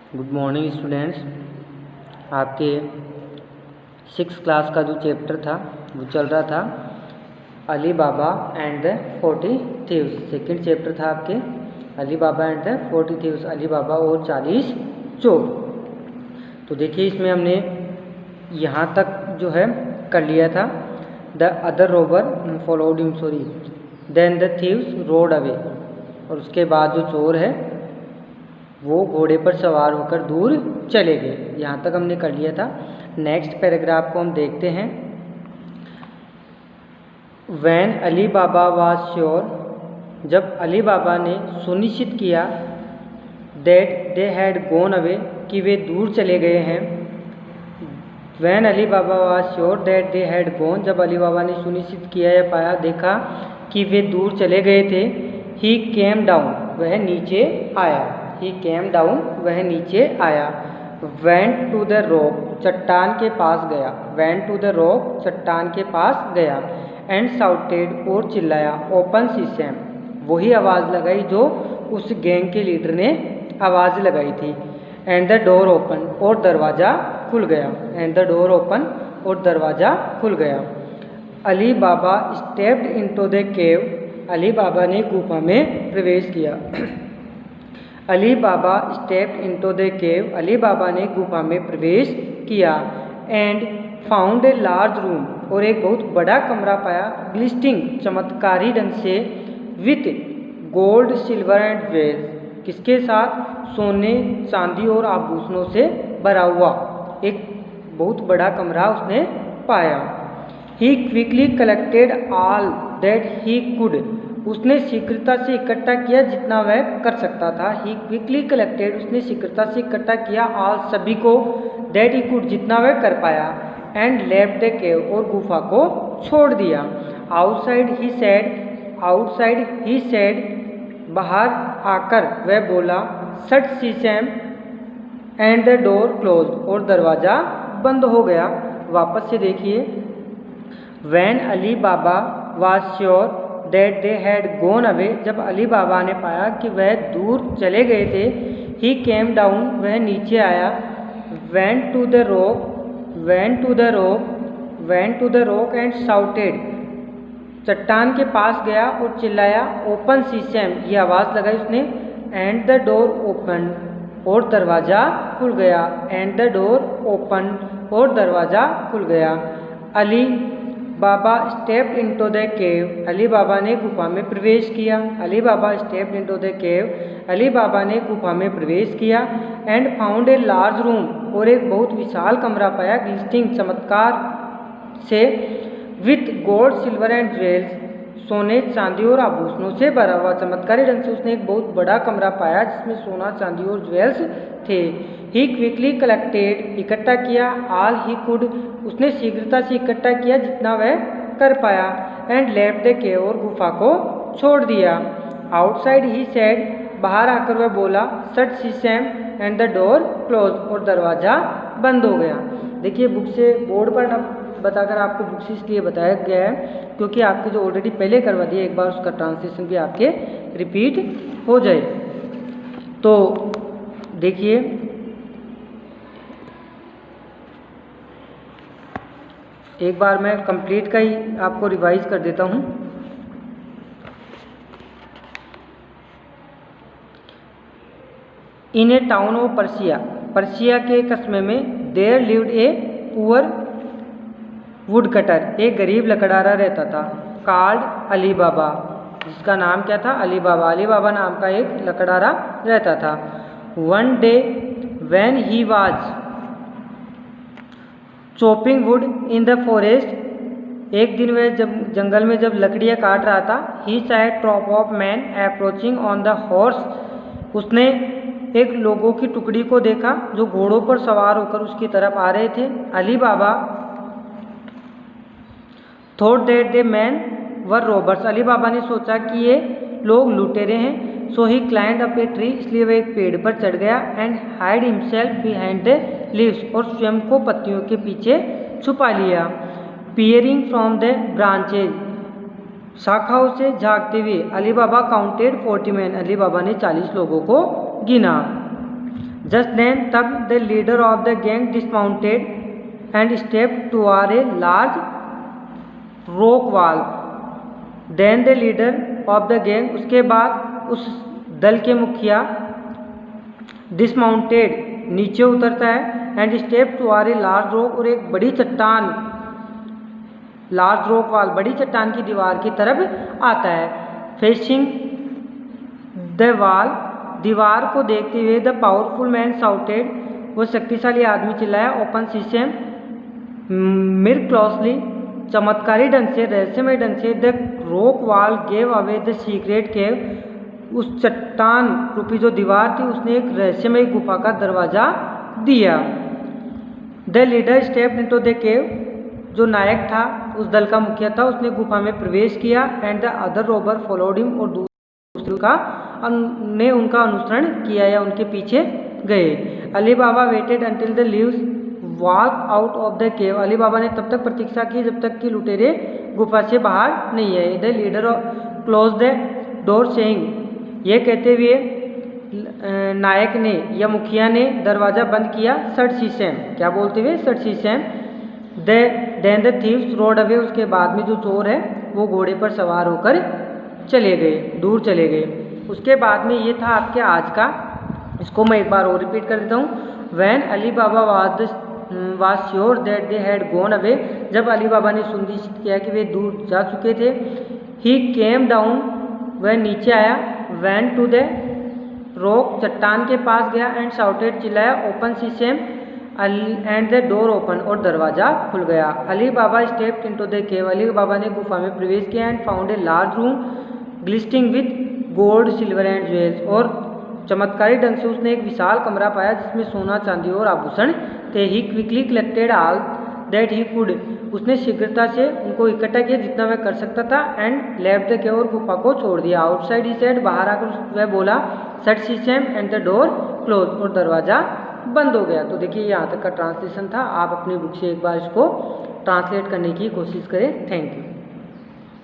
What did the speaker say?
Good morning students. आपके 6th class का जो चैप्टर था वो चल रहा था Ali Baba and the 40 thieves. Second chapter था आपके Ali Baba and the 40 thieves, Ali Baba और 40 चोर। तो देखिए इसमें हमने यहाँ तक जो है कर लिया था। The other robber followed him, then the thieves rode away, और उसके बाद जो चोर है वो घोड़े पर सवार होकर दूर चले गए। यहाँ तक हमने कर लिया था। नेक्स्ट पैराग्राफ को हम देखते हैं। When Ali Baba was sure, जब अली बाबा ने सुनिश्चित किया, that they had gone away, कि वे दूर चले गए हैं। When Ali Baba was sure that they had gone, जब अली बाबा ने सुनिश्चित किया या पाया, देखा कि वे दूर चले गए थे। ही केम डाउन, वह नीचे आया। ही केम डाउन, वह नीचे आया। वेंट टू द रॉक, चट्टान के पास गया। वेंट टू द रॉक, चट्टान के पास गया। एंड साउटेड, और चिल्लाया। ओपन सीसैम, वही आवाज़ लगाई जो उस गैंग के लीडर ने आवाज़ लगाई थी। एंड द डोर ओपन, और दरवाज़ा खुल गया। एंड द डोर ओपन, और दरवाज़ा खुल गया। Ali Baba stepped into the cave, Ali Baba ने गुफा में प्रवेश किया। Ali Baba stepped into the cave, Ali Baba ने गुफा में प्रवेश किया। And found a large room, और एक बहुत बड़ा कमरा पाया। ग्लिस्टिंग, चमत्कारी ढंग से। With gold silver and jewels, किसके साथ? सोने चांदी और आभूषणों से भरा हुआ एक बहुत बड़ा कमरा उसने पाया। He quickly collected all that he could, उसने शीघ्रता से इकट्ठा किया जितना वह कर सकता था। ही क्विकली कलेक्टेड, उसने शीघ्रता से इकट्ठा किया। ऑल, सभी को। दैट ही कुड, जितना वह कर पाया। एंड लेफ्ट द केव, और गुफा को छोड़ दिया। Outside he said, outside he said, बाहर आकर वह बोला। Shut sesame and the door close, और दरवाज़ा बंद हो गया। वापस से देखिए। When Ali Baba was sure that they had gone away, जब अली बाबा ने पाया कि वह दूर चले गए थे। ही केम डाउन, वह नीचे आया। Went to the rock, went to the rock, went to the rock and shouted, चट्टान के पास गया और चिल्लाया। ओपन सीसैम, ये आवाज़ लगाई उसने। एंड द डोर ओपन, और दरवाज़ा खुल गया। एंड द डोर ओपन, और दरवाज़ा खुल गया। Ali Baba stepped into the cave, Ali Baba ने गुफा में प्रवेश किया। Ali Baba stepped into the cave, Ali Baba ने गुफा में प्रवेश किया। And found a large room, और एक बहुत विशाल कमरा पाया। ग्लिस्टिंग, चमत्कार से। With gold silver and jewels, सोने चांदी और आभूषणों से भरा हुआ। चमत्कारी ढंग से उसने एक बहुत बड़ा कमरा पाया जिसमें सोना चांदी और ज्वेल्स थे। ही क्विकली कलेक्टेड, इकट्ठा किया। ऑल ही कुड, उसने शीघ्रता से इकट्ठा किया जितना वह कर पाया। एंड लेफ्ट द केव, और गुफा को छोड़ दिया। आउटसाइड ही सेड, बाहर आकर वह बोला। Shut sesame and the door close, और दरवाज़ा बंद हो गया। देखिए बुक से बोर्ड पर न बताकर आपको बुक से इसलिए बताया गया है क्योंकि आपके जो ऑलरेडी पहले करवा दिया, एक बार उसका ट्रांसलेशन भी आपके रिपीट हो जाए। तो देखिए एक बार मैं कंप्लीट का ही आपको रिवाइज कर देता हूँ। In a town of Persia, Persia के कस्बे में, there lived a poor woodcutter, एक गरीब लकड़हारा रहता था। कॉल्ड अली बाबा, जिसका नाम क्या था? अली बाबा। अली बाबा नाम का एक लकड़हारा रहता था। One day when he was chopping would in the forest, एक दिन वह जब जंगल में जब लकड़ियाँ काट रहा था। ही saw a troop of men approaching on the horse, उसने एक लोगों की टुकड़ी को देखा जो घोड़ों पर सवार होकर उसकी तरफ आ रहे थे। Ali Baba thought that the man were robbers, Ali Baba ने सोचा कि ये लोग लुटेरे हैं। सो ही क्लाइंड अप ए ट्री, इसलिए वह एक पेड़ पर चढ़ गया। And hide himself behind the leaves, और स्वयं को पत्तियों के पीछे छुपा लिया। पियरिंग फ्रॉम द ब्रांचेज, शाखाओं से झांकते हुए। Ali Baba counted 40 men, Ali Baba ने 40 लोगों को गिना। जस्ट देन तब the leader of the gang dismounted and step toward a large rock wall. Then the leader of the gang, उसके बाद उस दल के मुखिया, डिसमाउंटेड नीचे उतरता है, and step toward a large rock, और एक बड़ी चट्टान, लार्ज रॉक वॉल, बड़ी चट्टान की दीवार की तरफ आता है। फेसिंग द वॉल, दीवार को देखते हुए द पावरफुल मैन शाउटेड, वो शक्तिशाली आदमी चिल्लाया, ओपन शीशम मिर क्लोजली, चमत्कारी ढंग से, रहस्यमय ढंग से, the rock wall gave away the secret cave, उस चट्टान रूपी जो दीवार थी उसने एक रहस्यमय गुफा का दरवाजा दिया। The leader step into the केव, जो नायक था, उस दल का मुखिया था, उसने गुफा में प्रवेश किया, and the other robber followed him, और दूसरे का ने उनका अनुसरण किया या उनके पीछे गए। Ali Baba waited until the thieves walk out of the cave, Ali Baba ने तब तक प्रतीक्षा की जब तक कि लुटेरे गुफा से बाहर नहीं आए। The leader close the door saying, यह कहते हुए नायक ने या मुखिया ने दरवाज़ा बंद किया, सट शीशम, क्या बोलते हुए, shut sesame. Then the thieves rode away, उसके बाद में जो चोर है वो घोड़े पर सवार होकर चले गए, दूर चले गए। उसके बाद में ये था आपके आज का, इसको मैं एक बार और रिपीट कर देता हूँ। When Ali Baba was sure that they had gone away, जब अली बाबा ने सुनिश्चित किया कि वे दूर जा चुके थे। ही केम डाउन, वह नीचे आया। वैन टू द रॉक, चट्टान के पास गया, एंड शाउटेड, चिल्लाया, open sesame, and the door open, और दरवाज़ा खुल गया। Ali Baba stepped into the cave, Ali Baba ने गुफा में प्रवेश किया, and found a large room glistening with gold silver and jewels, और चमत्कारी ढंग से उसने एक विशाल कमरा पाया जिसमें सोना, चांदी और आभूषण थे। He quickly collected all that he could, उसने शीघ्रता से उनको इकट्ठा किया जितना वह कर सकता था, एंड लेफ्ट द केव, और गुफा को छोड़ दिया। आउटसाइड ही सेड, बाहर आकर वह बोला, सट शीशम एंड द डोर क्लोज, और दरवाज़ा बंद हो गया। तो देखिए यहाँ तक का ट्रांसलेशन था। आप अपनी बुक से एक बार इसको ट्रांसलेट करने की कोशिश करें। Thank you.